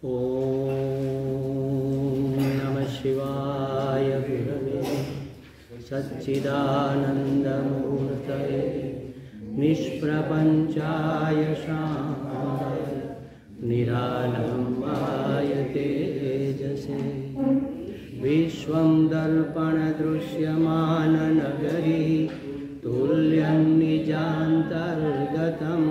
ओम नमः शिवाय गुरवे सच्चिदानन्दमूर्तये निष्प्रपञ्चाय शान्ताय निरालम्बाय तेजसे विश्वं दर्पणदृश्यमाननगरी तुल्यं निजान्तर्गतम्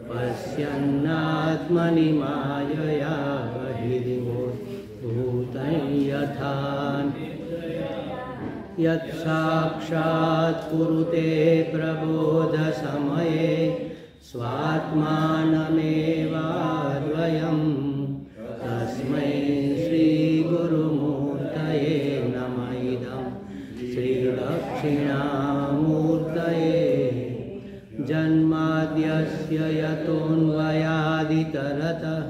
पश्यन्नात्मनि मायया बहिर्भूतं यथा यत्साक्षात् कुरुते प्रबोधसमये स्वात्मानमेवाद्वयं तस्मै श्रीगुरुमूर्तये नमः इदं श्रीदक्षिणामूर्तये जन्माद्यस्य यतोऽन्वयादितरतः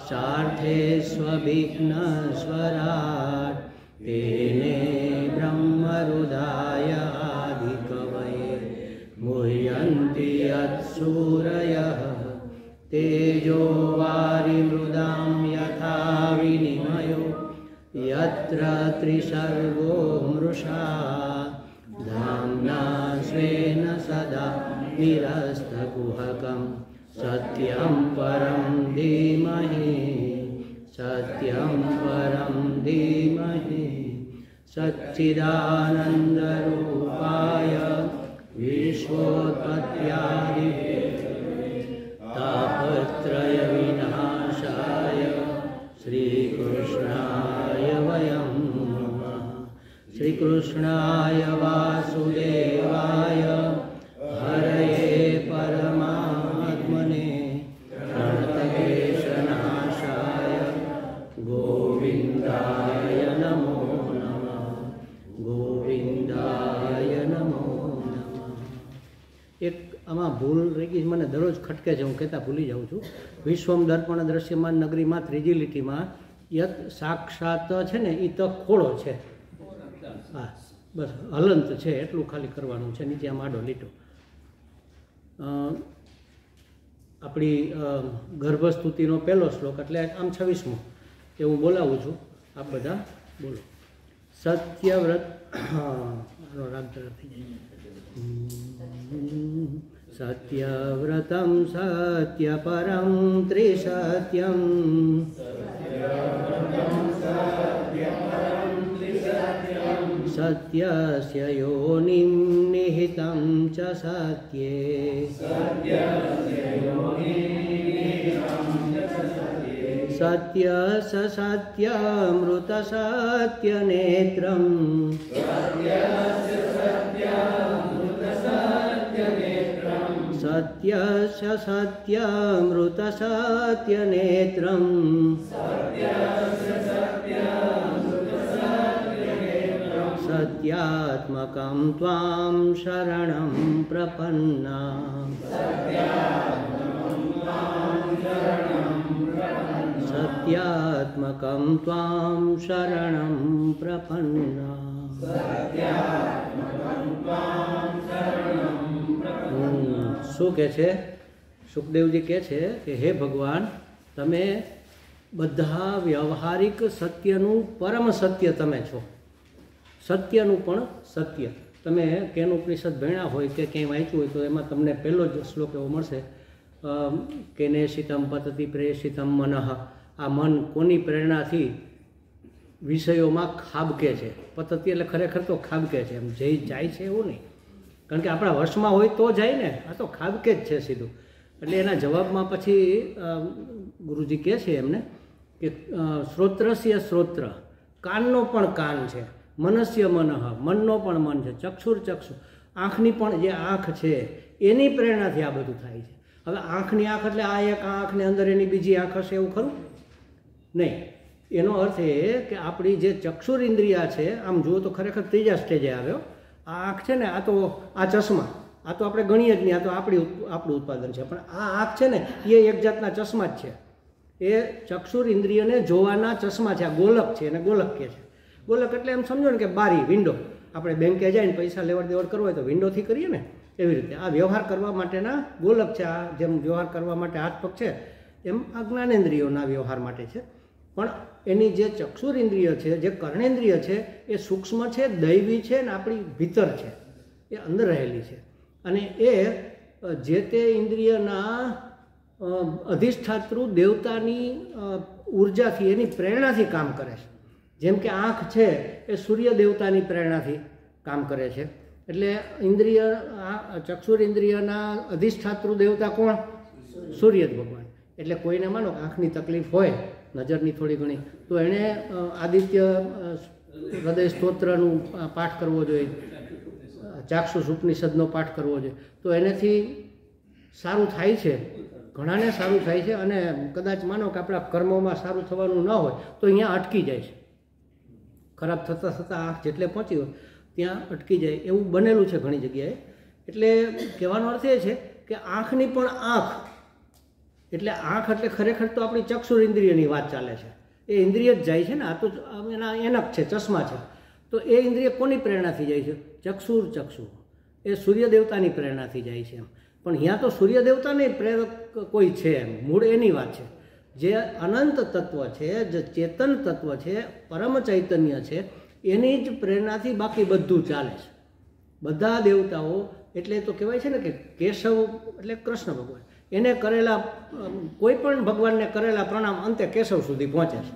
सार्थेष्वभिघ्नस्वराट् तेने ब्रह्महृदाय आदिकवये मुह्यन्ति यत्सूरयः तेजो वारिमृदां यथा विनिमयो यत्र त्रिसर्गो मृषा धाम्ना स्वेन सदा निरस्तकुहकं सत्यं परं धीमहि सत्यं परं धीमहि सच्चिदानन्दरूपाय विश्वोत्पत्त्यादिहेतवे तापत्रयविनाशाय श्रीकृष्णाय वयं नमः श्रीकृष्णाय वासुदेवाय हरये परमात्मने प्रणतक्लेशनाशाय गोविन्दाय नमो नमः गोविन्दाय नमो नमः। एक आमा भूल रही गई મને દરરોજ ખટકે છે, હું કહેતા ભૂલી જાઉં છું. વિશ્વમ દર્પણ દ્રશ્યમાન નગરીમાં ત્રીજી લીટીમાં યત સાક્ષાત છે ને એ તો ખોળો છે. હા બસ હલંત છે એટલું ખાલી કરવાનું છે. નીચે આમ આડો લીટો આપણી ગર્ભસ્તુતિનો પહેલો શ્લોક એટલે આમ 26મો એ હું બોલાવું છું. આપ બધા બોલો. સત્યવ્રત રાગ થઈ જાય. સત્યવ્રતમ સત્યપરમ ત્રિસત્યમ सत्यस्य योनिं निहितं च सत्ये सत्यस्य सत्यमृतसत्यनेत्रं सत्यस्य सत्यमृतसत्यनेत्रं सत्यात्मकं त्वां शरणं प्रपन्ना सत्यात्मकं त्वां शरणं प्रपन्ना. શું કહે છે? સુખદેવજી કહે છે કે હે ભગવાન, તમે બધા વ્યવહારિક સત્યનું પરમ સત્ય તમે છો. સત્યનું પણ સત્ય. તમે કેન ઉપનિષદ ભણ્યા હોય કે ક્યાંય વાંચ્યું હોય તો એમાં તમને પહેલો જ શ્લોક એવો મળશે કેને શિતમ પતતિ પ્રેષિતમ મનઃ. આ મન કોની પ્રેરણાથી વિષયોમાં ખાબકે છે. પતતિ એટલે ખરેખર તો ખાબકે છે, એમ જઈ જાય છે એવું નહીં, કારણ કે આપણા વશમાં હોય તો જાય ને. આ તો ખાબકે જ છે સીધું. એટલે એના જવાબમાં પછી ગુરુજી કહે છે એમને કે શ્રોત્રસ્ય શ્રોત્ર, કાનનો પણ કાન છે. મનસ્ય મનઃ, મનનો પણ મન છે. ચક્ષુર ચક્ષુ, આંખની પણ જે આંખ છે એની પ્રેરણાથી આ બધું થાય છે. હવે આંખની આંખ એટલે આ એક આંખની અંદર એની બીજી આંખ હશે એવું ખરું નહીં. એનો અર્થ એ કે આપણી જે ચક્ષુર ઇન્દ્રિયા છે, આમ જુઓ તો ખરેખર ત્રીજા સ્ટેજે આવ્યો. આ આંખ છે ને, આ તો આ ચશ્મા, આ તો આપણે ગણીએ જ નહીં, આ તો આપણું ઉત્પાદન છે. પણ આ આંખ છે ને એ એક જાતના ચશ્મા જ છે. એ ચક્ષુર ઇન્દ્રિયને જોવાના ચશ્મા છે. આ ગોલક છે, એને ગોલક કહે છે. ગોલક એટલે એમ સમજો ને કે બારી, વિન્ડો. આપણે બેંકે જઈને પૈસા લેવડ દેવડ કરવો હોય તો વિન્ડોથી કરીએ ને, એવી રીતે આ વ્યવહાર કરવા માટેના ગોલક છે. આ જેમ વ્યવહાર કરવા માટે હાથ પગ છે એમ આ જ્ઞાનેન્દ્રિયોના વ્યવહાર માટે છે. પણ એની જે ચક્ષુર ઇન્દ્રિય છે, જે કર્ણેન્દ્રિય છે, એ સૂક્ષ્મ છે, દૈવી છે ને આપણી ભીતર છે, એ અંદર રહેલી છે. અને એ જે તે ઇન્દ્રિયના અધિષ્ઠાતૃ દેવતાની ઉર્જાથી, એની પ્રેરણાથી કામ કરે છે. જેમ કે આંખ છે એ સૂર્ય દેવતાની પ્રેરણાથી કામ કરે છે. એટલે ઇન્દ્રિય, ચક્ષુર ઇન્દ્રિયના અધિષ્ઠાતૃ દેવતા કોણ? સૂર્ય ભગવાન. એટલે કોઈને માનો આંખની તકલીફ હોય, નજરની થોડી ઘણી, તો એણે આદિત્ય હૃદય સ્તોત્રનું પાઠ કરવો જોઈએ, ચાક્ષુષ ઉપનિષદનો પાઠ કરવો જોઈએ. તો એનાથી સારું થાય છે, ઘણાને સારું થાય છે. અને કદાચ માનો કે આપણા કર્મોમાં સારું થવાનું ન હોય તો અહીંયા અટકી જાય છે. ખરાબ થતાં થતાં આંખ જેટલે પહોંચી હોય ત્યાં અટકી જાય, એવું બનેલું છે ઘણી જગ્યાએ. એટલે કહેવાનો અર્થ એ છે કે આંખની પણ આંખ, એટલે આંખ એટલે ખરેખર તો આપણી ચક્ષુર ઇન્દ્રિયની વાત ચાલે છે. એ ઇન્દ્રિય જ જાય છે ને, આ તો એના એનક છે, ચશ્મા છે. તો એ ઇન્દ્રિય કોની પ્રેરણાથી જાય છે? ચક્ષુ એ સૂર્ય દેવતાની પ્રેરણાથી જાય છે. એમ પણ અહીંયા તો સૂર્ય દેવતાને પ્રેરક કોઈ છે, એમ મૂળ એની વાત છે. જે અનંત તત્વ છે, જે ચેતન તત્વ છે, પરમ ચૈતન્ય છે, એની જ પ્રેરણાથી બાકી બધું ચાલે છે. બધા દેવતાઓ, એટલે તો કહેવાય છે ને કે કેશવ એટલે કૃષ્ણ ભગવાન, એને કરેલા કોઈ પણ ભગવાનને કરેલા પ્રણામ અંતે કેશવ સુધી પહોંચે છે.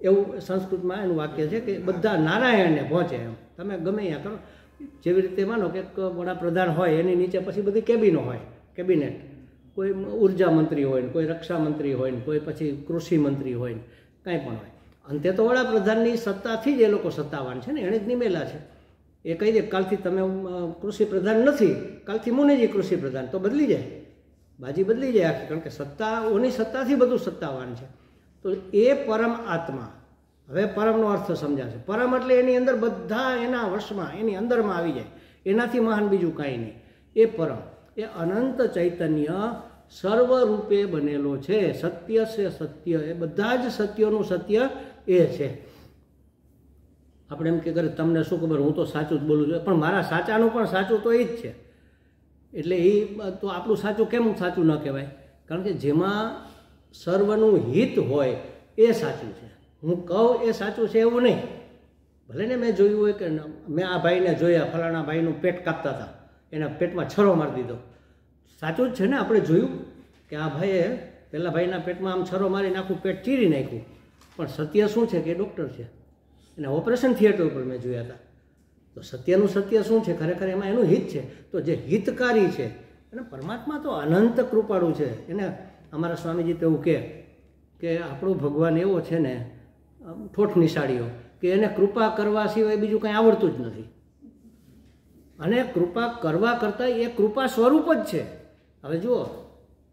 એવું સંસ્કૃતમાં એનું વાક્ય છે કે બધા નારાયણને પહોંચે. એમ તમે ગમે ત્યાં કરો, જેવી રીતે માનો કે વડાપ્રધાન હોય, એની નીચે પછી બધી કેબિનો હોય, કેબિનેટ. કોઈ ઉર્જા મંત્રી હોય ને, કોઈ રક્ષા મંત્રી હોય ને, કોઈ પછી કૃષિ મંત્રી હોય ને, કાંઈ પણ હોય. અંતે તો વડાપ્રધાનની સત્તાથી જ એ લોકો સત્તાવાન છે ને, એણે જ નિમેલા છે. એ કહી દે કાલથી તમે કૃષિ પ્રધાન નથી, કાલથી મુનેજી કૃષિ પ્રધાન, તો બદલી જાય, બાજી બદલી જાય આખી. કારણ કે સત્તાઓની સત્તાથી બધું સત્તાવાન છે. તો એ પરમ આત્મા, હવે પરમનો અર્થ સમજાશે. પરમ એટલે એની અંદર બધા એના વશમાં, એની અંદરમાં આવી જાય, એનાથી મહાન બીજું કાંઈ નહીં. એ પરમ, એ અનંત ચૈતન્ય સર્વરૂપે બનેલો છે. સત્ય છે સત્ય, એ બધા જ સત્યોનું સત્ય એ છે. આપણે એમ કે કરે તમને શું ખબર, હું તો સાચું જ બોલું છું, પણ મારા સાચાનું પણ સાચું તો એ જ છે. એટલે એ તો આપણું સાચું કેમ સાચું ન કહેવાય? કારણ કે જેમાં સર્વનું હિત હોય એ સાચું છે. હું કહું એ સાચું છે એવું નહીં. ભલે ને મેં જોયું હોય કે મેં આ ભાઈને જોયા, ફલાણા ભાઈનું પેટ કાપતા હતા, એના પેટમાં છરો મારી દીધો, સાચું જ છે ને. આપણે જોયું કે આ ભાઈએ પેલા ભાઈના પેટમાં આમ છરો મારીને આખું પેટ ચીરી નાખ્યું, પણ સત્ય શું છે કે એ ડૉક્ટર છે, એને ઓપરેશન થિયેટર ઉપર મેં જોયા હતા. તો સત્યનું સત્ય શું છે? ખરેખર એમાં એનું હિત છે. તો જે હિતકારી છે, અને પરમાત્મા તો અનંત કૃપાળુ છે. એને અમારા સ્વામીજી તો એવું કે આપણો ભગવાન એવો છે ને, ઠોઠ નિશાળીઓ, કે એને કૃપા કરવા સિવાય બીજું કંઈ આવડતું જ નથી. અને કૃપા કરવા કરતાં એ કૃપા સ્વરૂપ જ છે. હવે જુઓ,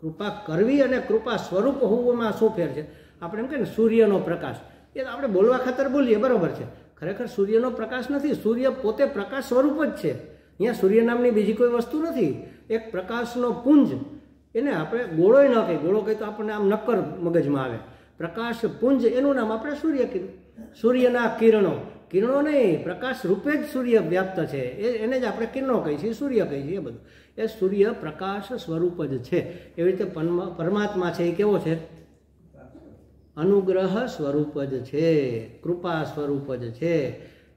કૃપા કરવી અને કૃપા સ્વરૂપ હોવામાં શું ફેર છે? આપણે એમ કહીએ ને સૂર્યનો પ્રકાશ, એ આપણે બોલવા ખાતર બોલીએ, બરાબર છે. ખરેખર સૂર્યનો પ્રકાશ નથી, સૂર્ય પોતે પ્રકાશ સ્વરૂપ જ છે. અહીંયા સૂર્ય નામની બીજી કોઈ વસ્તુ નથી, એક પ્રકાશનો પુંજ. એને આપણે ગોળોય ન કહીએ, ગોળો કહીએ તો આપણને આમ નક્કર મગજમાં આવે. પ્રકાશ પુંજ, એનું નામ આપણે સૂર્ય કીધું. સૂર્યના કિરણો, કિરણો નહીં, પ્રકાશ રૂપે જ સૂર્ય વ્યાપ્ત છે. એને જ આપણે કિરણો કહીએ છીએ, સૂર્ય કહીએ છીએ. એ બધું એ સૂર્ય પ્રકાશ સ્વરૂપ જ છે. એવી રીતે પરમાત્મા છે એ કેવો છે? અનુગ્રહ સ્વરૂપ જ છે, કૃપા સ્વરૂપ જ છે.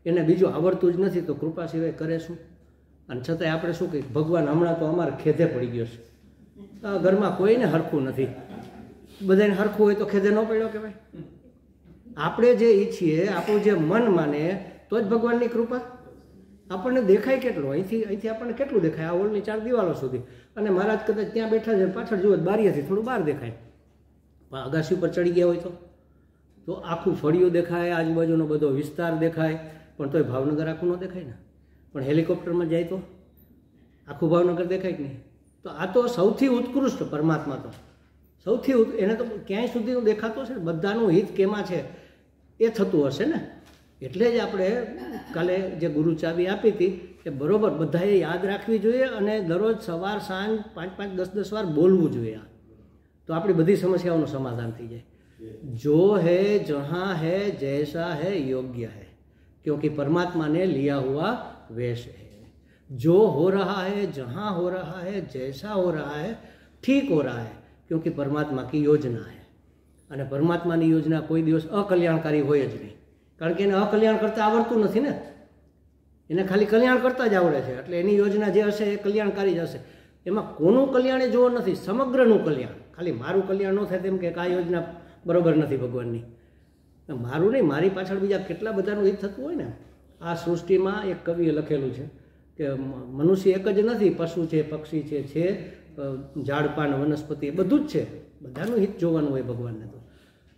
એને બીજું આવડતું જ નથી, તો કૃપા સિવાય કરે શું? અને છતાંય આપણે શું કહીએ, ભગવાન હમણાં તો અમારે ખેદે પડી ગયો છે, ઘરમાં કોઈને હરખું નથી. બધાને હરખું હોય તો ખેદે ન પડ્યો કહેવાય. આપણે જે ઈચ્છીએ, આપણું જે મન માને, તો જ ભગવાનની કૃપા. આપણને દેખાય કેટલું, અહીંથી આપણને કેટલું દેખાય? આ હોલની 4 દિવાલો સુધી. અને મહારાજ કદાચ ત્યાં બેઠા છે, પાછળ જુઓ બારીએથી થોડું બહાર દેખાય. પણ અગાસી ઉપર ચડી ગયા હોય તો આખું ફળિયું દેખાય, આજુબાજુનો બધો વિસ્તાર દેખાય, પણ તોય ભાવનગર આખું ન દેખાય ને. પણ હેલિકોપ્ટરમાં જાય તો આખું ભાવનગર દેખાય કે નહીં? તો આ તો સૌથી ઉત્કૃષ્ટ પરમાત્મા, તો સૌથી એને તો ક્યાંય સુધી દેખાતો છે ને. બધાનું હિત કેમાં છે એ થતું હશે ને. એટલે જ આપણે કાલે જે ગુરુ ચાવી આપી હતી કે બરાબર બધાએ યાદ રાખવી જોઈએ, અને દરરોજ સવાર સાંજ 5-5, 10-10 વાર બોલવું જોઈએ. તો આપણી બધી સમસ્યાઓનું સમાધાન થઈ જાય. જો है जहाँ है जैसा है योग्य है, क्योंकि परमात्मा ने लिया हुआ वेश है. जो हो रहा है, जहाँ हो रहा है, जैसा हो रहा है, ठीक हो रहा है, क्योंकि परमात्मा की योजना है અને પરમાત્માની યોજના કોઈ દિવસ અકલ્યાણકારી હોય જ નહીં, કારણ કે એને અકલ્યાણ કરતાં આવડતું નથી ને, એને ખાલી કલ્યાણ કરતાં જ આવડે છે. એટલે એની યોજના જે હશે એ કલ્યાણકારી જ હશે. એમાં કોનું કલ્યાણ એ જોવો નથી, સમગ્રનું કલ્યાણ. ખાલી મારું કલ્યાણ ન થાય તેમ કે આ યોજના બરોબર નથી ભગવાનની, મારું નહીં, મારી પાછળ બીજા કેટલા બધાનું હિત થતું હોય ને. આ સૃષ્ટિમાં એક કવિએ લખેલું છે કે મનુષ્ય એક જ નથી, પશુ છે, પક્ષી છે, ઝાડપાન, વનસ્પતિ, બધું જ છે. બધાનું હિત જોવાનું હોય ભગવાનને. તો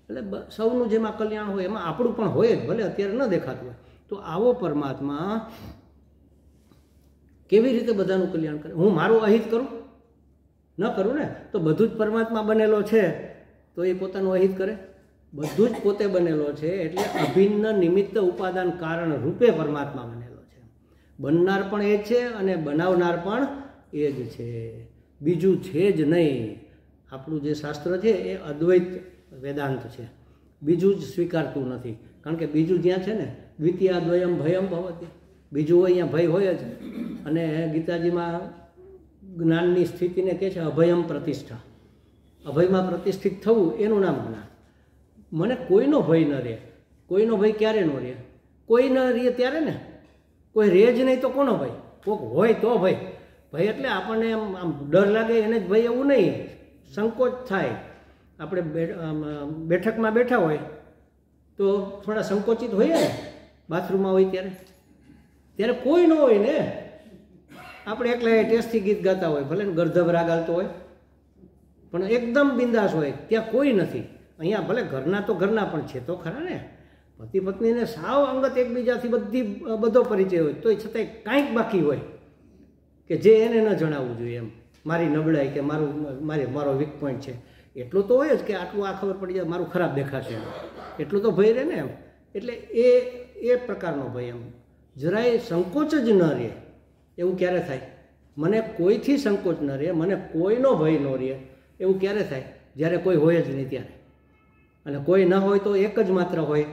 એટલે સૌનું જેમાં કલ્યાણ હોય એમાં આપણું પણ હોય જ, ભલે અત્યારે ન દેખાતું હોય. તો આવો પરમાત્મા કેવી રીતે બધાનું કલ્યાણ કરે? હું મારું અહિત કરું? ન કરું ને. તો બધું જ પરમાત્મા બનેલો છે તો એ પોતાનું અહિત કરે? બધું જ પોતે બનેલો છે, એટલે અભિન્ન નિમિત્ત ઉપાદાન કારણ રૂપે પરમાત્મા બનેલો છે. બનનાર પણ એ જ છે અને બનાવનાર પણ એ જ છે, બીજું છે જ નહીં. આપણું જે શાસ્ત્ર છે એ અદ્વૈત વેદાંત છે, બીજું જ સ્વીકારતું નથી. કારણ કે બીજું જ્યાં છે ને, દ્વિતીય દ્વયમ ભયમ ભવતી, બીજું હોય અહીંયા ભય હોય જ. અને ગીતાજીમાં જ્ઞાનની સ્થિતિને કહે છે અભયમ પ્રતિષ્ઠા. અભયમાં પ્રતિષ્ઠિત થવું એનું નામ જ્ઞાન. મને કોઈનો ભય ન રહે. કોઈનો ભય ક્યારે ન રહે? કોઈ ન રહે ત્યારે ને. કોઈ રહે જ નહીં તો કોનો ભય? કોઈક હોય તો ભય. ભય એટલે આપણને આમ ડર લાગે એને જ ભય, એવું નહીં. સંકોચ થાય. આપણે બેઠકમાં બેઠા હોય તો થોડા સંકોચિત હોઈએ ને, બાથરૂમમાં હોય ત્યારે કોઈ ન હોય ને, આપણે એકલા ટેસ્ટથી ગીત ગાતા હોય, ભલે ને ગર્ધબ રાગ હાલતો હોય, પણ એકદમ બિંદાસ હોય, ત્યાં કોઈ નથી. અહીંયા ભલે ઘરના તો ઘરના પણ છે તો ખરા ને, પતિ પત્નીને સાવ અંગત એકબીજાથી બધો પરિચય હોય, તો છતાંય કાંઈક બાકી હોય કે જે એને ન જણાવવું જોઈએ. એમ મારી નબળાઈ કે મારો વીક પોઈન્ટ છે, એટલું તો હોય જ કે આટલું આ ખબર પડી જાય મારું ખરાબ દેખાશે, એટલું તો ભય રહે ને. એમ એટલે એ પ્રકારનો ભય. એમ જરાય સંકોચ જ ન રહે. એવું ક્યારે થાય? મને કોઈથી સંકોચ ન રહે, મને કોઈનો ભય ન રહે, એવું ક્યારે થાય? જ્યારે કોઈ હોય જ નહીં ત્યારે. અને કોઈ ન હોય તો એક જ માત્ર હોય,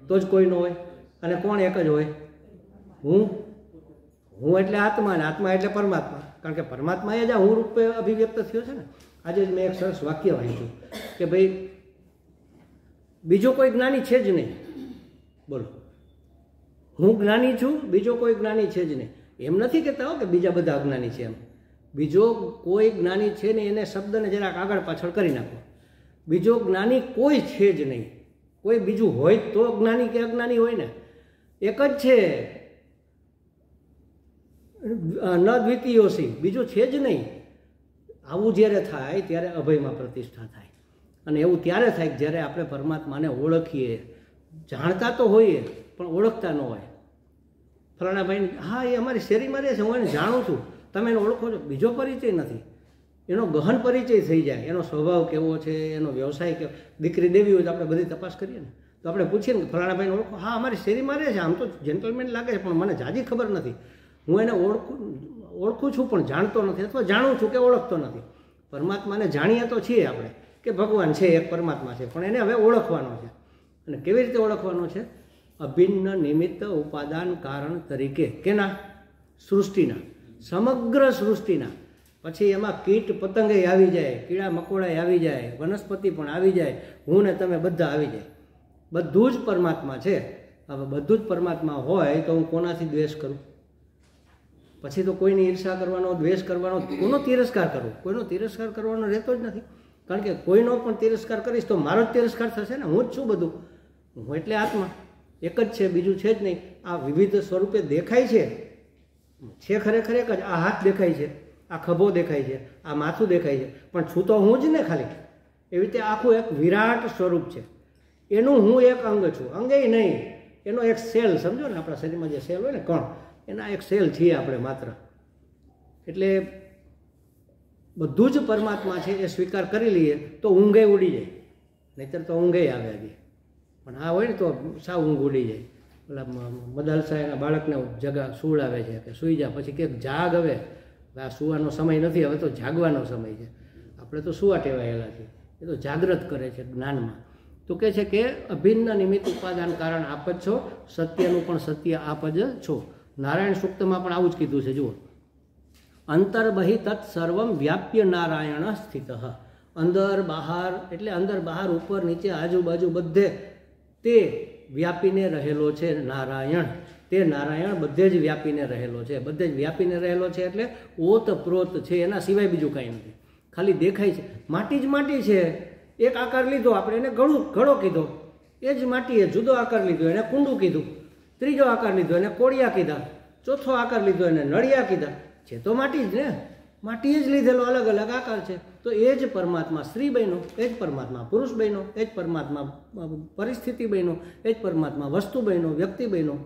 તો જ કોઈ ન હોય. અને કોણ એક જ હોય? હું એટલે આત્મા, અને આત્મા એટલે પરમાત્મા. કારણ કે પરમાત્મા એ જ આ હું રૂપે અભિવ્યક્ત થયો છે ને. આજે જ મેં એક સરસ વાક્ય વાંચ્યું કે ભાઈ બીજો કોઈ જ્ઞાની છે જ નહીં. બોલો, હું જ્ઞાની છું, બીજો કોઈ જ્ઞાની છે જ નહીં. એમ નથી કહેતા હો કે બીજા બધા અજ્ઞાની છે. એમ બીજો કોઈ જ્ઞાની છે ને એને શબ્દને જરાક આગળ પાછળ કરી નાખો. બીજો જ્ઞાની કોઈ છે જ નહીં. કોઈ બીજું હોય તો જ્ઞાની કે અજ્ઞાની હોય ને. એક જ છે, ન દ્વિતીયોસી, બીજું છે જ નહીં. આવું જ્યારે થાય ત્યારે અભયમાં પ્રતિષ્ઠા થાય. અને એવું ત્યારે થાય જ્યારે આપણે પરમાત્માને ઓળખીએ. જાણતા તો હોઈએ પણ ઓળખતા ન હોય. ફલાણા ભાઈ, હા એ અમારી શેરીમાં રહે છે, હું એને જાણું છું, તમે એને ઓળખો છો, બીજો પરિચય નથી. એનો ગહન પરિચય થઈ જાય. એનો સ્વભાવ કેવો છે, એનો વ્યવસાય કેવો. દીકરી દેવી હોય તો આપણે બધી તપાસ કરીએ ને, તો આપણે પૂછીએ ને ફલાણા ભાઈને ઓળખો? હા અમારી શેરીમાં રહે છે, આમ તો જેન્ટલમેન લાગે છે, પણ મને જાજી ખબર નથી. હું એને ઓળખું છું પણ જાણતો નથી, અથવા જાણું છું કે ઓળખતો નથી. પરમાત્માને જાણીએ તો છીએ આપણે કે ભગવાન છે, એક પરમાત્મા છે, પણ એને હવે ઓળખવાનો છે. અને કેવી રીતે ઓળખવાનો છે? અભિન્ન નિમિત્ત ઉપાદાન કારણ તરીકે. કેના? સૃષ્ટિના, સમગ્ર સૃષ્ટિના. પછી એમાં કીટ પતંગે આવી જાય, કીડા મકોડા આવી જાય, વનસ્પતિ પણ આવી જાય, હું ને તમે બધા આવી જાય. બધું જ પરમાત્મા છે. હવે બધું જ પરમાત્મા હોય તો હું કોનાથી દ્વેષ કરું? પછી તો કોઈની ઈર્ષા કરવાનો, દ્વેષ કરવાનો, કોનો તિરસ્કાર કરવો? કોઈનો તિરસ્કાર કરવાનો રહેતો જ નથી. કારણ કે કોઈનો પણ તિરસ્કાર કરીશ તો મારો જ તિરસ્કાર થશે ને. હું જ છું બધું. હું એટલે આત્મા એક જ છે, બીજું છે જ નહીં. આ વિવિધ સ્વરૂપે દેખાય છે ખરેખર એક જ. આ હાથ દેખાય છે, આ ખભો દેખાય છે, આ માથું દેખાય છે, પણ છું તો હું જ ને ખાલી. એવી રીતે આખું એક વિરાટ સ્વરૂપ છે. એનું હું એક અંગ છું, અંગે નહીં, એનો એક સેલ. સમજો ને, આપણા શરીરમાં જે સેલ હોય ને, કણ, એના એક સેલ છીએ આપણે માત્ર. એટલે બધું જ પરમાત્મા છે એ સ્વીકાર કરી લઈએ તો ઊંઘે ઉડી જાય. નહીતર તો ઊંઘે આવે હજી. પણ આ હોય ને તો સાવ ઊંઘ ઉડી જાય. પેલા મદાલસા એના બાળકને સુવડાવે છે કે સૂઈ જા, પછી કંઈક જાગ. હવે આ સુવાનો સમય નથી, હવે તો જાગવાનો સમય છે. આપણે તો સુવા ટેવાયેલા છીએ, એ તો જાગ્રત કરે છે જ્ઞાનમાં. તો કહે છે કે અભિન્ન નિમિત્ત ઉપાદાન કારણ આપ જ છો, સત્યનું પણ સત્ય આપ જ છો. નારાયણ સૂક્તમાં પણ આવું જ કીધું છે. જુઓ, અંતર્બહિ તત્ સર્વમ વ્યાપ્ય નારાયણ સ્થિત. અંદર બહાર, એટલે અંદર બહાર ઉપર નીચે આજુબાજુ બધે તે વ્યાપીને રહેલો છે નારાયણ. તે નારાયણ બધે જ વ્યાપીને રહેલો છે, બધે જ વ્યાપીને રહેલો છે. એટલે ઓતપ્રોત છે, એના સિવાય બીજું કાંઈ નથી. ખાલી દેખાય છે. માટી જ માટી છે. એક આકાર લીધો આપણે, એને ઘડો કીધો, એ જ માટીએ જુદો આકાર લીધો, એને કુંડું કીધું. ત્રીજો આકાર લીધો, એને કોળિયા કીધા. ચોથો આકાર લીધો, એને નળિયા કીધા. છે તો માટી જ ને, માટીએ જ લીધેલો અલગ અલગ આકાર છે. તો એ જ પરમાત્મા સ્ત્રી બન્યો, એ જ પરમાત્મા પુરુષ બન્યો, એ જ પરમાત્મા પરિસ્થિતિ બન્યો, એ જ પરમાત્મા વસ્તુ બન્યો, વ્યક્તિ બન્યો.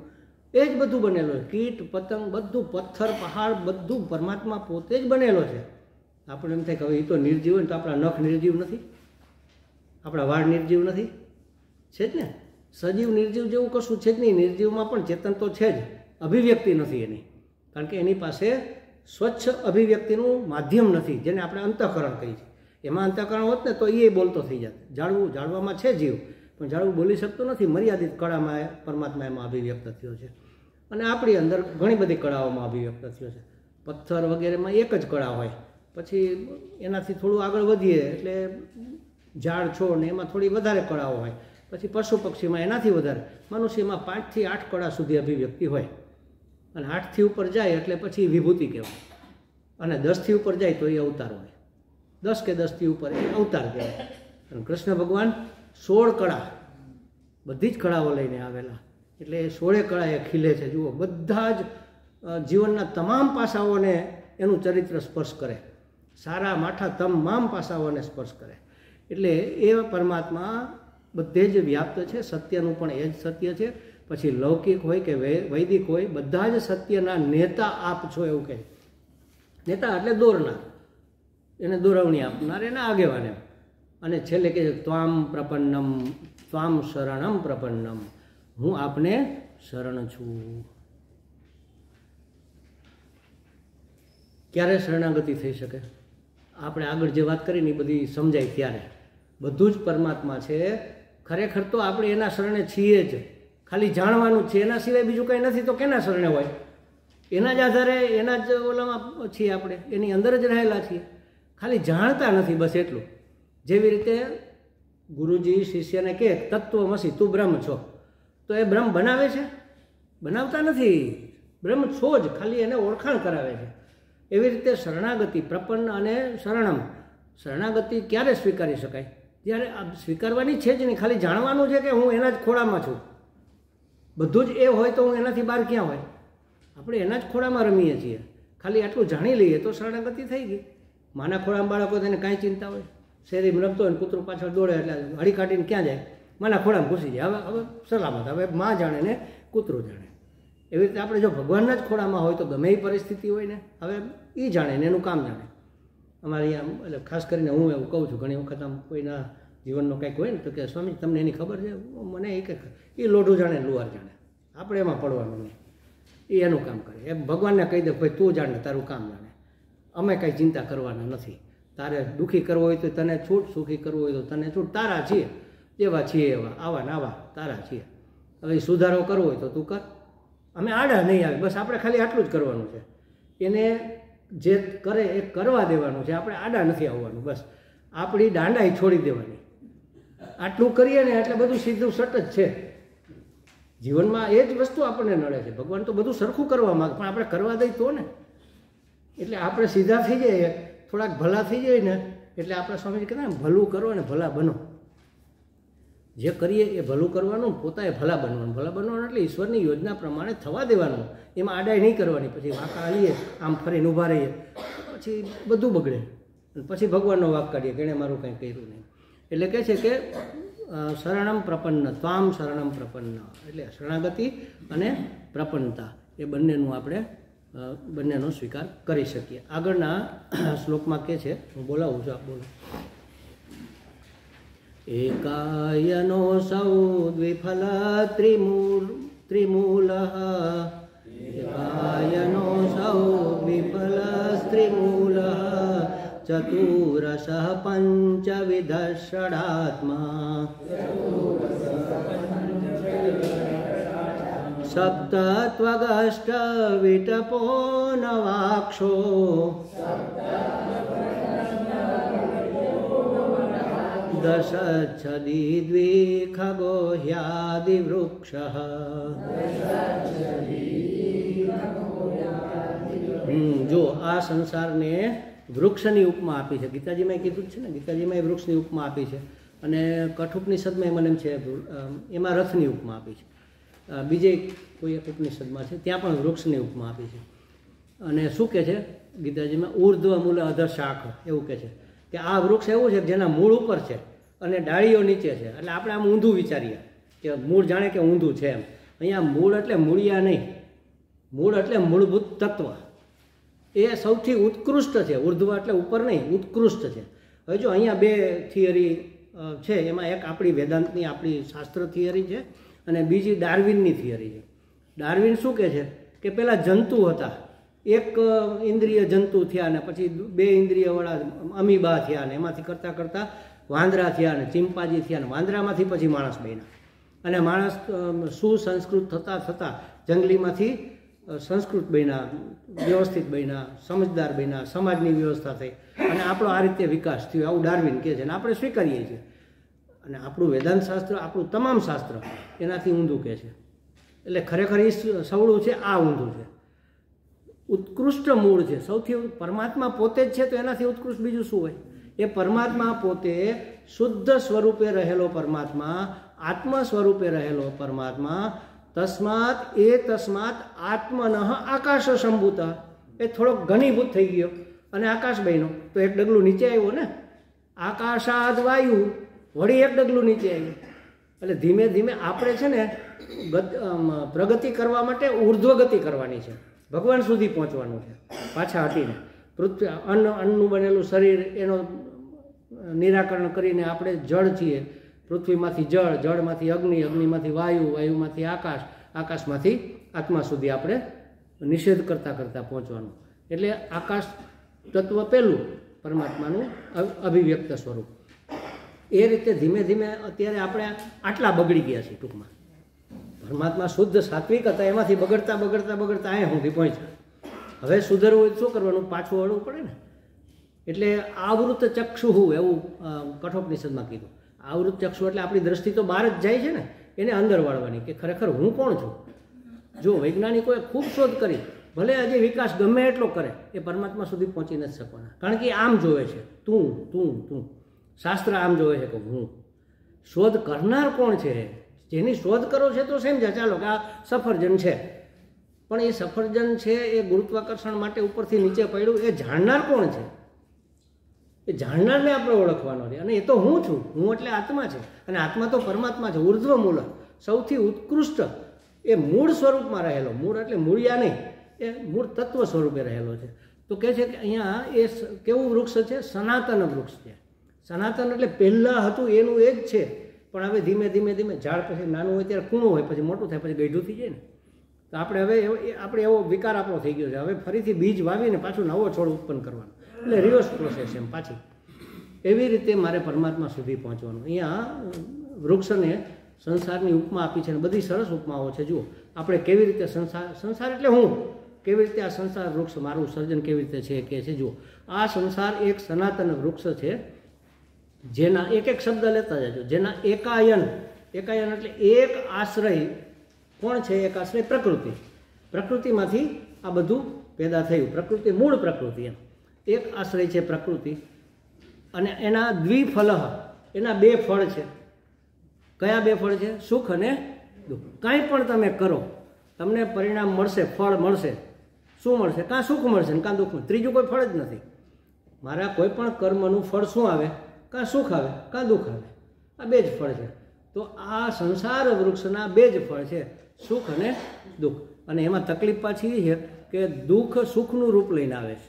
એ જ બધું બનેલો છે. કીટ પતંગ બધું, પથ્થર પહાડ બધું પરમાત્મા પોતે જ બનેલો છે. આપણે એમ થાય કે હવે એ તો નિર્જીવ હોય, તો આપણા નખ નિર્જીવ નથી, આપણા વાળ નિર્જીવ નથી, છે જ ને. સજીવ નિર્જીવ જેવું કશું છે જ નહીં. નિર્જીવમાં પણ ચેતન તો છે જ, અભિવ્યક્તિ નથી એની. કારણ કે એની પાસે સ્વચ્છ અભિવ્યક્તિનું માધ્યમ નથી, જેને આપણે અંતઃકરણ કહીએ છીએ. એમાં અંતઃકરણ હોત ને તો એ બોલતો થઈ જાત. જાળવામાં છે જીવ, પણ જાળવું બોલી શકતો નથી. મર્યાદિત કળામાં પરમાત્મા એમાં અભિવ્યક્ત થયો છે. અને આપણી અંદર ઘણી બધી કળાઓમાં અભિવ્યક્ત થયો છે. પથ્થર વગેરેમાં એક જ કળા હોય, પછી એનાથી થોડું આગળ વધીએ એટલે ઝાડ છોડ ને એમાં થોડી વધારે કળાઓ હોય. પછી પશુ પક્ષીમાં એનાથી વધારે, મનુષ્યમાં 5 થી 8 કળા સુધી અભિવ્યક્તિ હોય. અને 8 થી ઉપર જાય એટલે પછી વિભૂતિ કહેવાય. અને 10 થી ઉપર જાય તો એ અવતાર હોય. 10 કે 10 થી ઉપર એ અવતાર કહેવાય. અને કૃષ્ણ ભગવાન 16 કળા, બધી જ કળાઓ લઈને આવેલા. એટલે એ 16 કળા એ ખીલે છે. જુઓ, બધા જ જીવનના તમામ પાસાઓને એનું ચરિત્ર સ્પર્શ કરે. સારા માઠા તમામ પાસાઓને સ્પર્શ કરે. એટલે એ પરમાત્મા બધે જ વ્યાપ્ત છે. સત્યનું પણ એ જ સત્ય છે. પછી લૌકિક હોય કે વૈદિક હોય, બધા જ સત્યના નેતા આપ છો એવું કહે. નેતા એટલે દોરનાર, એને દોરવણી આપનાર, એને આગેવાન એમ. અને છેલ્લે કહે છે ત્વામ પ્રપન્નમ, ત્વામ શરણમ પ્રપન્નમ, હું આપને શરણ છું. ક્યારે શરણાગતિ થઈ શકે? આપણે આગળ જે વાત કરીને એ બધી સમજાય ત્યારે. બધું જ પરમાત્મા છે. ખરેખર તો આપણે એના શરણે છીએ જ, ખાલી જાણવાનું છે. એના સિવાય બીજું કંઈ નથી તો કેના શરણે હોય? એના જ આધારે, એના જ ઓલામાં છીએ આપણે, એની અંદર જ રહેલા છીએ. ખાલી જાણતા નથી, બસ એટલું. જેવી રીતે ગુરુજી શિષ્યને કહે તત્વમસી, તું બ્રહ્મ છો, તો એ બ્રહ્મ બનાવે છે? બનાવતા નથી. બ્રહ્મ છો જ, ખાલી એને ઓળખાણ કરાવે છે. એવી રીતે શરણાગતિ, પ્રપન્ન અને શરણમ. શરણાગતિ ક્યારે સ્વીકારી શકાય? જ્યારે સ્વીકારવાની છે જ નહીં, ખાલી જાણવાનું છે કે હું એના જ ખોળામાં છું. બધું જ એ હોય તો હું એનાથી બહાર ક્યાં હોય? આપણે એના જ ખોળામાં રમીએ છીએ. ખાલી આટલું જાણી લઈએ તો શરણાગતિ થઈ ગઈ. માના ખોળામાં બાળકો તેને કાંઈ ચિંતા હોય? શેરીમાં રમતો હોય, કૂતરું પાછળ દોડે એટલે હળી કાઢીને ક્યાં જાય? માના ખોળામાં ઘૂસી જાય. હવે સલામત. હવે માં જાણે ને કૂતરું જાણે. એવી રીતે આપણે જો ભગવાનના જ ખોળામાં હોય તો ગમે એ પરિસ્થિતિ હોય ને, હવે એ જાણે ને એનું કામ જાણે. અમારે અહીંયા એટલે ખાસ કરીને હું એવું કહું છું, ઘણી વખત આમ કોઈના જીવનનો કંઈક હોય ને તો કે સ્વામી તમને એની ખબર છે? મને એ કે એ લોઢું જાણે લુહાર જાણે, આપણે એમાં પડવાનું નહીં. એ એનું કામ કરે. એમ ભગવાનને કહી દે ભાઈ તું જાણે, તારું કામ જાણે, અમે કાંઈ ચિંતા કરવાના નથી. તારે દુઃખી કરવો હોય તો તને છૂટ, સુખી કરવું હોય તો તને છૂટ. તારા છીએ, જેવા છીએ એવા, આવા ને આવા તારા છીએ. હવે સુધારો કરવો હોય તો તું કર, અમે આડા નહીં આવે. બસ આપણે ખાલી આટલું જ કરવાનું છે. એને જે કરે એ કરવા દેવાનું છે. આપણે આડા નથી આવવાનું. બસ આપણી દાંડાઈ છોડી દેવાની. આટલું કરીએ ને એટલે બધું સીધું સટ જ છે. જીવનમાં એ જ વસ્તુ આપણને નડે છે. ભગવાન તો બધું સરખું કરવા માંગે, પણ આપણે કરવા દઈએ તો ને. એટલે આપણે સીધા થઈ જઈએ, થોડાક ભલા થઈ જાય ને એટલે આપણે સ્વામીજી કહેતા ને ભલું કરો ને ભલા બનો. જે કરીએ એ ભલું કરવાનું, પોતાએ ભલા બનવાનું. ભલા બનવાનું એટલે ઈશ્વરની યોજના પ્રમાણે થવા દેવાનું. એમાં આડાઈ નહીં કરવાની. પછી વાંકા હાલીએ, આમ ફરીને ઊભા રહીએ, પછી બધું બગડે. પછી ભગવાનનો વાક કાઢીએ કે એણે મારું કંઈ કર્યું નહીં. એટલે કહે છે કે શરણમ પ્રપન્ન, ત્વામ શરણમ પ્રપન્ન. એટલે શરણાગતિ અને પ્રપન્નતા એ બંનેનું આપણે બંનેનો સ્વીકાર કરી શકીએ. આગળના શ્લોકમાં કહે છે, હું બોલાવું છું, આપ બોલો. એકાયનો સૌ દ્વિફલ ત્રિમૂલ, એકાયનો સૌ દ્વિફલ ત્રિમૂલ, ચતુરસ પંચવિધ ષડાત્મા, સપ્તત્વગષ્ટ વિટપો નવાક્ષો, દશચ્છદી દ્વિખગો હ્યાદિવૃક્ષઃ જો આ સંસારને વૃક્ષની ઉપમા આપી છે. ગીતાજીમાં કીધું છે ને, ગીતાજીમાં એ વૃક્ષની ઉપમા આપી છે. અને કઠોપનિષદમાં મને એમ છે એમાં રથની ઉપમા આપી છે. બીજે કોઈ એક ઉપનિષદમાં છે ત્યાં પણ વૃક્ષની ઉપમા આપી છે. અને શું કહે છે ગીતાજીમાં? ઉર્ધ્વ મૂળ અધર શાખ, એવું કહે છે કે આ વૃક્ષ એવું છે જેના મૂળ ઉપર છે અને ડાળીઓ નીચે છે. એટલે આપણે આમ ઊંધું વિચારીએ કે મૂળ જાણે કે ઊંધું છે એમ. અહીંયા મૂળ એટલે મૂળિયા નહીં, મૂળ એટલે મૂળભૂત તત્વ. એ સૌથી ઉત્કૃષ્ટ છે. ઉર્ધ્વ એટલે ઉપર નહીં, ઉત્કૃષ્ટ છે. હવે જો અહીંયા બે થિયરી છે, એમાં એક આપણી વેદાંતની આપણી શાસ્ત્ર થિયરી છે અને બીજી ડાર્વિનની થિયરી છે. ડાર્વિન શું કહે છે કે પેલા જંતુ હતા, એક ઇન્દ્રિય જંતુ થયા ને પછી 2 ઇન્દ્રિયવાળા અમીબા થયા ને એમાંથી કરતાં કરતાં વાંદરા થયા ને ચિમ્પાજી થયા ને વાંદરામાંથી પછી માણસ બન્યા. અને માણસ સુસંસ્કૃત થતાં થતાં જંગલીમાંથી સંસ્કૃત બન્યા, વ્યવસ્થિત બન્યા, સમજદાર બન્યા, સમાજની વ્યવસ્થા થઈ અને આપણો આ રીતે વિકાસ થયો. આવું ડાર્વિન કહે છે અને આપણે સ્વીકારીએ છીએ. અને આપણું વેદાંત શાસ્ત્ર, આપણું તમામ શાસ્ત્ર એનાથી ઊંધું કહે છે. એટલે ખરેખર એ સવળું છે, આ ઊંધું છે. ઉત્કૃષ્ટ મૂળ છે, સૌથી પરમાત્મા પોતે જ છે તો એનાથી ઉત્કૃષ્ટ બીજું શું હોય? એ પરમાત્મા પોતે શુદ્ધ સ્વરૂપે રહેલો પરમાત્મા, આત્મ સ્વરૂપે રહેલો પરમાત્મા. તસ્માત આત્મન આકાશ સંભૂત. એ થોડોક ઘનીભૂત થઈ ગયો અને આકાશ બન્યો તો એક ડગલું નીચે આવ્યો ને. આકાશાદ વાયુ, વળી એક ડગલું નીચે આવ્યું. એટલે ધીમે ધીમે આપણે છે ને પ્રગતિ કરવા માટે ઉર્ધ્વ ગતિ કરવાની છે, ભગવાન સુધી પહોંચવાનું છે. પાછા હટીને પૃથ્વી અન્નનું બનેલું શરીર એનો નિરાકરણ કરીને આપણે જળ છીએ. પૃથ્વીમાંથી જળ, જળમાંથી અગ્નિ, અગ્નિમાંથી વાયુ, વાયુમાંથી આકાશ, આકાશમાંથી આત્મા સુધી આપણે નિષેધ કરતાં કરતાં પહોંચવાનું. એટલે આકાશ તત્વ પહેલું પરમાત્માનું અભિવ્યક્ત સ્વરૂપ. એ રીતે ધીમે ધીમે અત્યારે આપણે આટલા બગડી ગયા છીએ. ટૂંકમાં પરમાત્મા શુદ્ધ સાત્વિક હતા, એમાંથી બગડતા બગડતા બગડતા અહીંયા સુધી પહોંચ્યા. હવે સુધરવું હોય શું કરવાનું? પાછું વળવું પડે ને. એટલે આવૃત ચક્ષુ, એવું કઠોપનિષદમાં કીધું. આવૃત ચક્ષુ એટલે આપણી દ્રષ્ટિ તો બહાર જ જાય છે ને, એને અંદર વાળવાની કે ખરેખર હું કોણ છું. જો વૈજ્ઞાનિકોએ ખૂબ શોધ કરી, ભલે હજી વિકાસ ગમે એટલો કરે, એ પરમાત્મા સુધી પહોંચી નથી શકવાના. કારણ કે આમ જોવે છે, તું તું તું. શાસ્ત્ર આમ જોવે છે કે હું. શોધ કરનાર કોણ છે? જેની શોધ કરો છે તો સમજ્યા ચાલો કે આ સફરજન છે, પણ એ સફરજન છે એ ગુરુત્વાકર્ષણ માટે ઉપરથી નીચે પડ્યું, એ જાણનાર કોણ છે? એ જાણનારને આપણે ઓળખવાનો છે. અને એ તો હું છું. હું એટલે આત્મા છે અને આત્મા તો પરમાત્મા છે. ઉર્ધ્વ મૂળ, સૌથી ઉત્કૃષ્ટ, એ મૂળ સ્વરૂપમાં રહેલો. મૂળ એટલે મૂળિયા નહીં, એ મૂળ તત્વ સ્વરૂપે રહેલો છે. તો કહે છે કે અહીંયા એ કેવું વૃક્ષ છે? સનાતન વૃક્ષ છે. સનાતન એટલે પહેલાં હતું એનું એ જ છે, પણ હવે ધીમે ધીમે ધીમે ઝાડ પછી નાનું હોય ત્યારે કૂણું હોય, પછી મોટું થાય, પછી ગઈઢું થઈ જાય ને. તો આપણે હવે આપણે એવો વિકાર આપણો થઈ ગયો છે. હવે ફરીથી બીજ વાવીને પાછું નવો છોડ ઉત્પન્ન કરવાનો. એટલે રિવર્સ પ્રોસેસ એમ પાછી. એવી રીતે મારે પરમાત્મા સુધી પહોંચવાનું. અહીંયા વૃક્ષને સંસારની ઉપમા આપી છે અને બધી સરસ ઉપમાઓ છે. જુઓ આપણે કેવી રીતે સંસાર એટલે હું, કેવી રીતે આ સંસાર વૃક્ષ મારું સર્જન કેવી રીતે છે કે છે. જુઓ આ સંસાર એક સનાતન વૃક્ષ છે, જેના એક એક શબ્દ લેતા જજો. જેના એકાયન, એકાયન એટલે એક આશ્રય કોણ છે? એક આશ્રય પ્રકૃતિ. પ્રકૃતિમાંથી આ બધું પેદા થયું. પ્રકૃતિ, મૂળ પ્રકૃતિ એમ. એક આશ્રય છે પ્રકૃતિ. અને એના દ્વિફલ, એના 2 ફળ છે. કયા 2 ફળ છે? સુખ અને દુઃખ. કાંઈ પણ તમે કરો તમને પરિણામ મળશે, ફળ મળશે. શું મળશે? કાં સુખ મળશે ને કાં દુઃખ મળશે. ત્રીજું કોઈ ફળ જ નથી. મારા કોઈ પણ કર્મનું ફળ શું આવે? કાં સુખ આવે કાં દુઃખ આવે. આ 2 જ ફળ છે. તો આ સંસાર વૃક્ષના 2 જ ફળ છે, સુખ અને દુઃખ. અને એમાં તકલીફ પાછી એ છે કે દુઃખ સુખનું રૂપ લઈને આવે છે.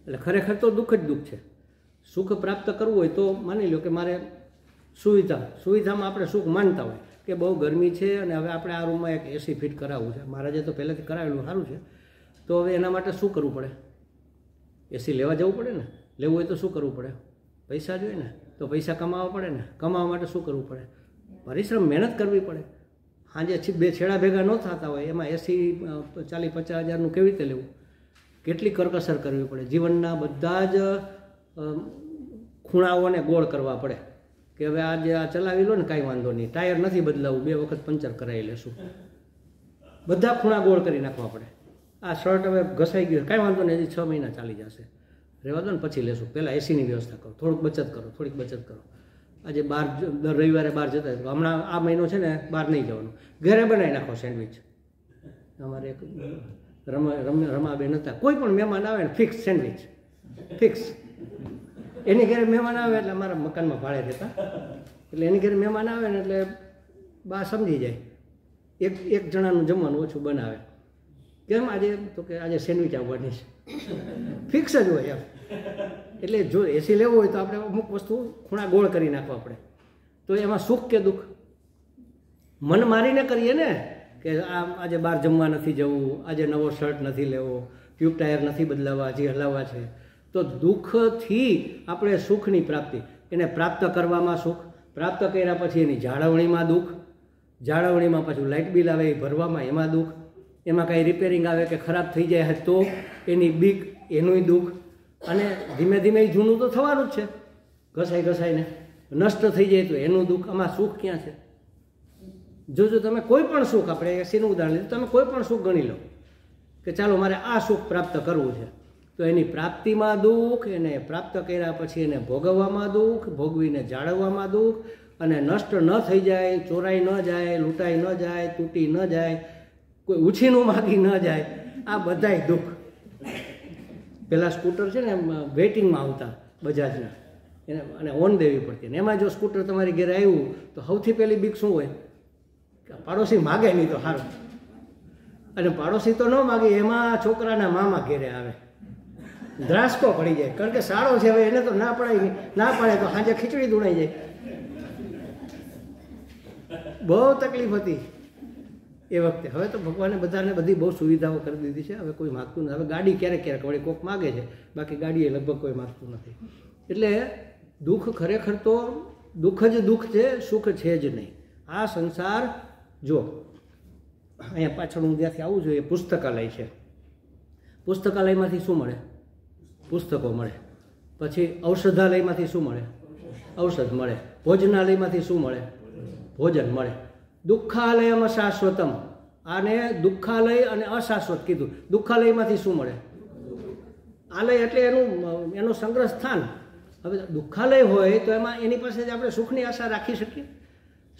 એટલે ખરેખર તો દુઃખ જ દુઃખ છે. સુખ પ્રાપ્ત કરવું હોય તો માની લો કે મારે સુવિધામાં આપણે સુખ માનતા હોય કે બહુ ગરમી છે અને હવે આપણે આ રૂમમાં એક એસી ફિટ કરાવવું છે. મહારાજે તો પહેલેથી કરાવેલું સારું છે. તો હવે એના માટે શું કરવું પડે? એસી લેવા જવું પડે ને. લેવું હોય તો શું કરવું પડે? પૈસા જોઈએ ને. તો પૈસા કમાવા પડે ને. કમાવા માટે શું કરવું પડે? પરિશ્રમ, મહેનત કરવી પડે. સાંજે 2 છેડા ભેગા ન થતા હોય એમાં એસી 40-50 હજારનું કેવી રીતે લેવું? કેટલી કરકસર કરવી પડે. જીવનના બધા જ ખૂણાઓને ગોળ કરવા પડે. કે હવે આજે આ ચલાવી લો ને કાંઈ વાંધો નહીં, ટાયર નથી બદલાવું, 2 વખત પંચર કરાવી લેશું. બધા ખૂણા ગોળ કરી નાખવા પડે. આ શર્ટ હવે ઘસાઈ ગયું, કાંઈ વાંધો નહીં, હજી 6 મહિના ચાલી જશે, રહેવા દો ને પછી લેશું. પહેલાં એસીની વ્યવસ્થા કરો, થોડીક બચત કરો. આજે બહાર દર રવિવારે બહાર જતા હોય, હમણાં આ મહિનો છે ને બહાર નહીં જવાનું, ઘરે બનાવી નાખો સેન્ડવિચ. અમારે એક રમાબેન હતા, કોઈ પણ મહેમાન આવે ને ફિક્સ સેન્ડવિચ, ફિક્સ. એની ઘરે મહેમાન આવે એટલે અમારા મકાનમાં ભાડે રહેતા, એટલે એની ઘરે મહેમાન આવે ને એટલે બા સમજી જાય, એક જણાનું જમવાનું ઓછું બનાવે. કેમ આજે? તો કે આજે સેન્ડવિચ આવવાની છે, ફિક્સ જ હોય એમ. એટલે જો એસી લેવું હોય તો આપણે અમુક વસ્તુ ખૂણા ગોળ કરી નાખવા પડે. તો એમાં સુખ કે દુઃખ? મન મારીને કરીએ ને કે આજે બહાર જમવા નથી જવું, આજે નવો શર્ટ નથી લેવો, ટ્યુબ ટાયર નથી બદલાવા, હજી હલાવવા છે. તો દુઃખથી આપણે સુખની પ્રાપ્તિ, એને પ્રાપ્ત કરવામાં સુખ, પ્રાપ્ત કર્યા પછી એની જાળવણીમાં દુઃખ, જાળવણીમાં પાછું લાઇટ બિલ આવે એ ભરવામાં એમાં દુઃખ, એમાં કાંઈ રિપેરિંગ આવે કે ખરાબ થઈ જાય તો એની બીક, એનુંય દુઃખ. અને ધીમે ધીમે એ જૂનું તો થવાનું જ છે, ઘસાઈને નષ્ટ થઈ જાય તો એનું દુઃખ. આમાં સુખ ક્યાં છે? જો તમે કોઈ પણ સુખ, આપણે એસીનું ઉદાહરણ લીધું, તમે કોઈ પણ સુખ ગણી લો કે ચાલો મારે આ સુખ પ્રાપ્ત કરવું છે, તો એની પ્રાપ્તિમાં દુઃખ, એને પ્રાપ્ત કર્યા પછી એને ભોગવવામાં દુઃખ, ભોગવીને જાળવવામાં દુઃખ, અને નષ્ટ ન થઈ જાય, ચોરાઈ ન જાય, લૂંટાઈ ન જાય, તૂટી ન જાય, કોઈ ઉછીનું માગી ન જાય, આ બધાય દુઃખ. પેલા સ્કૂટર છે ને વેઇટિંગમાં આવતા બજાજના, એને અને ઓન દેવી પડતી, ને એમાં જો સ્કૂટર તમારી ઘરે આવ્યું તો સૌથી પહેલી બીક શું હોય? કે પાડોશી માગે નહીં તો સારું. અને પાડોશી તો ન માગે, એમાં છોકરાના મામા ઘેરે આવે, ધ્રાસકો પડી જાય, કારણ કે શાળો છે, હવે એને તો ના પડાય નહીં, ના પડે તો સાંજે ખીચડી ધૂણાઈ જાય. બહુ તકલીફ હતી એ વખતે. હવે તો ભગવાને બધાને બધી બહુ સુવિધાઓ કરી દીધી છે, હવે કોઈ માગતું નથી. હવે ગાડી ક્યારેક વળી કોક માગે છે, બાકી ગાડી લગભગ કોઈ માગતું નથી. એટલે દુઃખ ખરેખર તો દુઃખ જ દુઃખ છે, સુખ છે જ નહીં. આ સંસાર, જો અહીંયા પાછળ હું જ્યાંથી આવું છું એ પુસ્તકાલય છે. પુસ્તકાલયમાંથી શું મળે? પુસ્તકો મળે. પછી ઔષધાલયમાંથી શું મળે? ઔષધ મળે. ભોજનાલયમાંથી શું મળે? ભોજન મળે. દુઃખાલયમાં શાશ્વતમ, આને દુઃખાલય અને અશાશ્વત કીધું. દુઃખાલયમાંથી શું મળે? આલય એટલે એનું સંગ્રહ સ્થાન. હવે દુઃખાલય હોય તો એમાં એની પાસે જ આપણે સુખની આશા રાખી શકીએ?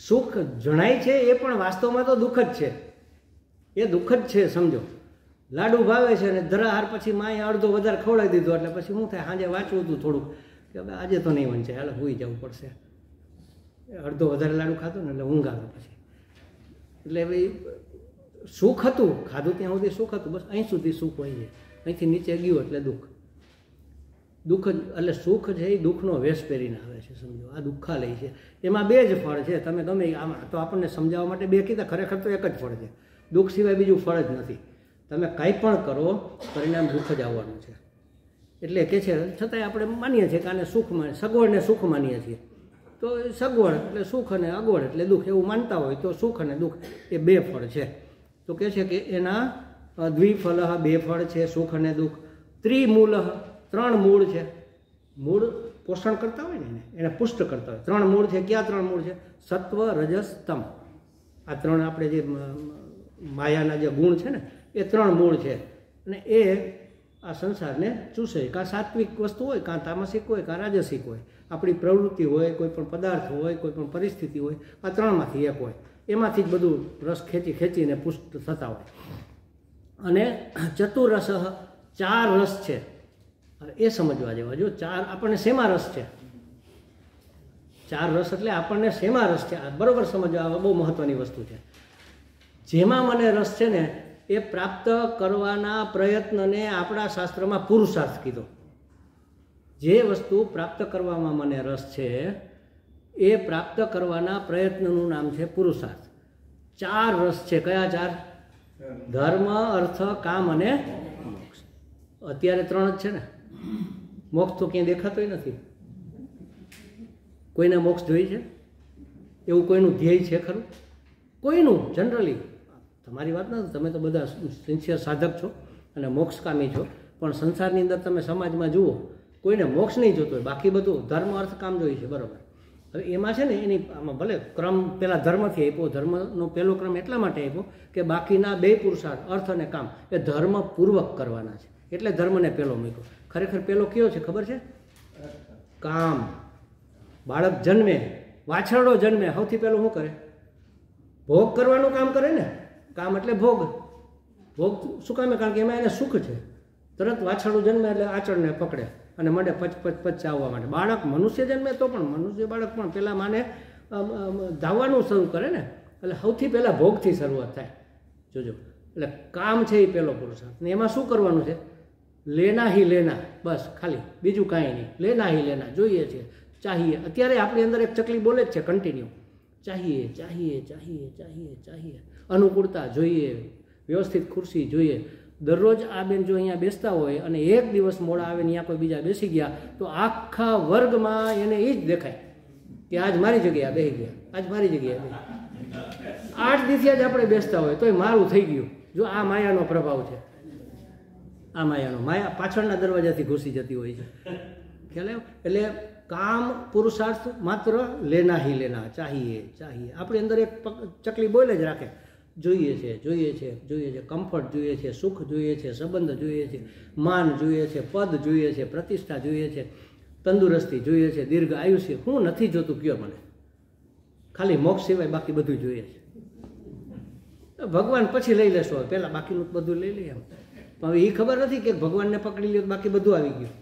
સુખ જણાય છે એ પણ વાસ્તવમાં તો દુઃખ જ છે, એ દુઃખ જ છે. સમજો, લાડુ ભાવે છે ને ધરાહાર પછી માએ અડધો વધારે ખવડાવી દીધો, એટલે પછી શું થાય? સાંજે વાંચવું હતું થોડુંક કે હવે આજે તો નહીં વંચાય, હાલ સૂઈ જવું પડશે. અડધો વધારે લાડુ ખાધો ને એટલે ઊંઘ આવે પછી. એટલે ભાઈ સુખ હતું, ખાધું ત્યાં સુધી સુખ હતું, બસ અહીં સુધી સુખ હોય છે, અહીંથી નીચે ગયું એટલે દુઃખ. દુઃખ એટલે સુખ છે એ દુઃખનો વેશ પહેરીને આવે છે. સમજો, આ દુઃખાલય છે, એમાં બે જ ફળ છે. તમે ગમે આમાં તો આપણને સમજાવવા માટે બે કીધા, ખરેખર તો એક જ ફળ છે. દુઃખ સિવાય બીજું ફળ જ નથી. તમે કાંઈ પણ કરો પરિણામ દુઃખ જ આવવાનું છે. એટલે કે છે, છતાંય આપણે માનીએ છીએ કે આને સુખ માનીએ, સગવડને સુખ માનીએ છીએ. તો સગવડ એટલે સુખ અને અગવડ એટલે દુઃખ, એવું માનતા હોય તો સુખ અને દુઃખ એ બે ફળ છે. તો કહે છે કે એના દ્વિફલ, બે ફળ છે, સુખ અને દુઃખ. ત્રિમૂલ, 3 મૂળ છે. મૂળ પોષણ કરતા હોય ને એને પુષ્ટ કરતા હોય. 3 મૂળ છે. ક્યાં 3 મૂળ છે? સત્વ, રજસ, તમ. આ 3 આપણે જે માયાના જે ગુણ છે ને એ 3 મૂળ છે. અને એ આ સંસારને ચૂસે. કાં સાત્વિક વસ્તુ હોય, કાં તામસિક હોય, કાં રાજસિક હોય. આપણી પ્રવૃત્તિ હોય, કોઈ પણ પદાર્થ હોય, કોઈ પણ પરિસ્થિતિ હોય, આ 3માંથી એક હોય. એમાંથી જ બધું રસ ખેંચીને પુષ્ટ થતા હોય. અને ચતુરસ, 4 રસ છે. એ સમજવા જેવા. જો 4 આપણને શેમાં રસ છે? 4 રસ એટલે આપણને શેમાં રસ છે? બરોબર સમજવા, બહુ મહત્વની વસ્તુ છે. જેમાં મને રસ છે ને એ પ્રાપ્ત કરવાના પ્રયત્નને આપણા શાસ્ત્રમાં પુરુષાર્થ કીધો. જે વસ્તુ પ્રાપ્ત કરવામાં મને રસ છે એ પ્રાપ્ત કરવાના પ્રયત્નનું નામ છે પુરુષાર્થ. 4 રસ છે. કયા 4? ધર્મ, અર્થ, કામ અને મોક્ષ. અત્યારે 3 જ છે ને. મોક્ષ તો ક્યાંય દેખાતોય નથી. કોઈને મોક્ષ જોઈ છે? એવું કોઈનું ધ્યેય છે ખરું? કોઈનું જનરલી. તમારી વાત નથી, તમે તો બધા સિન્સિયર સાધક છો અને મોક્ષકામી છો, પણ સંસારની અંદર તમે સમાજમાં જુઓ, કોઈને મોક્ષ નહીં જોતો હોય, બાકી બધું ધર્મ, અર્થ, કામ જોઈએ છે. બરાબર. હવે એમાં છે ને એની આમાં ભલે ક્રમ પેલા ધર્મથી આપ્યો, ધર્મનો પહેલો ક્રમ એટલા માટે આપ્યો કે બાકીના બે પુરુષાર્થ અર્થ અને કામ એ ધર્મપૂર્વક કરવાના છે, એટલે ધર્મને પહેલો મૂક્યો. ખરેખર પહેલો કયો છે ખબર છે? કામ. બાળક જન્મે, વાછરડો જન્મે, સૌથી પહેલું શું કરે? ભોગ કરવાનું કામ કરે ને. કામ એટલે ભોગ. ભોગ શું કામે? કારણ કે એમાં એને સુખ છે. તરત વાછરડું જન્મે એટલે આચરણને પકડે અને મંડે પચ ચાવવા માટે. બાળક મનુષ્ય જન્મે તો પણ મનુષ્ય બાળક પણ પહેલાં માને ધાવવાનું શરૂ કરે ને, એટલે સૌથી પહેલાં ભોગથી શરૂઆત થાય. જોજો, એટલે કામ છે એ પહેલો પુરુષાર્થ. ને એમાં શું કરવાનું છે? લેના હી લેના, બસ ખાલી, બીજું કાંઈ નહીં. લેના હી લેના, જોઈએ છે, ચાહીએ. અત્યારે આપણી અંદર એક ચકલી બોલે જ છે કન્ટિન્યુ, ચાહીએ ચાહીએ ચાહીએ ચાહીએ ચાહીએ. અનુકૂળતા જોઈએ, વ્યવસ્થિત ખુરશી જોઈએ. દરરોજ આ બેન જો અહીંયા બેસતા હોય અને એક દિવસ મોડા આવે ને અહીંયા કોઈ બીજા બેસી ગયા તો આખા વર્ગમાં એને એ જ દેખાય કે આજ મારી જગ્યાએ બેસી ગયા, આજ મારી જગ્યાએ બેસી. 8 દિવસે જ આપણે બેસતા હોય તોય મારું થઈ ગયું. જો આ માયાનો પ્રભાવ છે, આ માયાનો. માયા પાછળના દરવાજાથી ઘૂસી જતી હોય છે, ખ્યાલ આવ્યો? એટલે કામ પુરુષાર્થ માત્ર લેના હી લેના, ચાહીએ ચાહીએ. આપણી અંદર એક ચકલી બોલે જ રાખે, જોઈએ છે જોઈએ છે જોઈએ છે, કમ્ફર્ટ જોઈએ છે, સુખ જોઈએ છે, સંબંધ જોઈએ છે, માન જોઈએ છે, પદ જોઈએ છે, પ્રતિષ્ઠા જોઈએ છે, તંદુરસ્તી જોઈએ છે, દીર્ઘ આયુષ્ય. હું નથી જોતું કયો મને? ખાલી મોક્ષ સિવાય બાકી બધું જોઈએ છે. ભગવાન પછી લઈ લેશો, પહેલાં બાકીનું બધું લઈ લઈએ. પણ હવે એ ખબર નથી કે ભગવાનને પકડી લ્યો તો બાકી બધું આવી ગયું.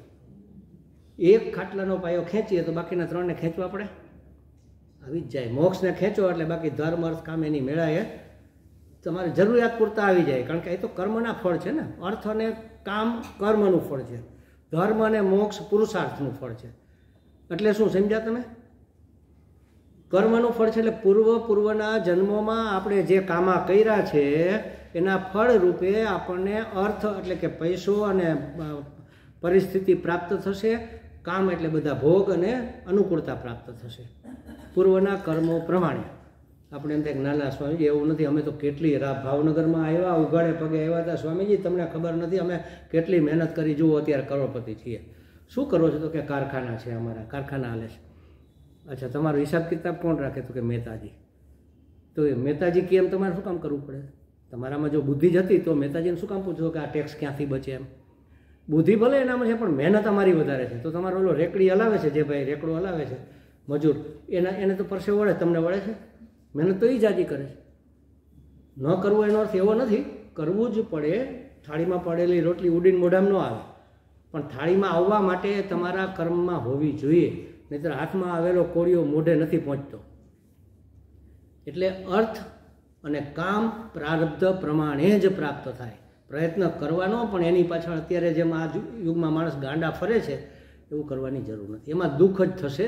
એક ખાટલાનો પાયો ખેંચીએ તો બાકીના 3ને ખેંચવા પડે, આવી જ જાય. મોક્ષને ખેંચો એટલે બાકી ધર્મ અર્થ કામ એની મેળાએ તમારે જરૂરિયાત પૂરતા આવી જાય. કારણ કે એ તો કર્મના ફળ છે ને. અર્થ અને કામ કર્મનું ફળ છે, ધર્મ અને મોક્ષ પુરુષાર્થનું ફળ છે. એટલે શું સમજ્યા તમે? કર્મનું ફળ છે એટલે પૂર્વના જન્મોમાં આપણે જે કામા કર્યા છે એના ફળ રૂપે આપણને અર્થ એટલે કે પૈસો અને પરિસ્થિતિ પ્રાપ્ત થશે. કામ એટલે બધા ભોગ અને અનુકૂળતા પ્રાપ્ત થશે પૂર્વના કર્મો પ્રમાણે. આપણે એમ થાય કે નાના સ્વામીજી એવું નથી, અમે તો કેટલી ભાવનગરમાં આવ્યા, ઉઘાડે પગે આવ્યા હતા. સ્વામીજી તમને ખબર નથી અમે કેટલી મહેનત કરી, જુઓ અત્યારે કરોડપતિ છીએ. શું કરો છો? તો કે કારખાના છે અમારા, કારખાના હાલે છે. અચ્છા, તમારો હિસાબ કિતાબ કોણ રાખે? તો કે મહેતાજી. તો એ મહેતાજી કેમ તમારે શું કામ કરવું પડે? તમારામાં જો બુદ્ધિ જ હતી તો મહેતાજીને શું કામ પૂછો કે આ ટેક્સ ક્યાંથી બચે? એમ બુદ્ધિ ભલે એનામાં છે પણ મહેનત અમારી વધારે છે. તો તમારો ઓલો રેકડી હલાવે છે, જે ભાઈ રેકડું હલાવે છે મજૂર, એને તો પરસે વળે, તમને વળે છે? મહેનત તો એ જાજી કરે છે. ન કરવું એનો અર્થ એવો નથી, કરવું જ પડે. થાળીમાં પડેલી રોટલી ઉડીને મોઢામાં ન આવે, પણ થાળીમાં આવવા માટે તમારા કર્મમાં હોવી જોઈએ, નહીંતર હાથમાં આવેલો કોળિયો મોઢે નથી પહોંચતો. એટલે અર્થ અને કામ પ્રારબ્ધ પ્રમાણે જ પ્રાપ્ત થાય. પ્રયત્ન કરવાનો પણ એની પાછળ અત્યારે જેમ આ યુગમાં માણસ ગાંડા ફરે છે એવું કરવાની જરૂર નથી. એમાં દુઃખ જ થશે.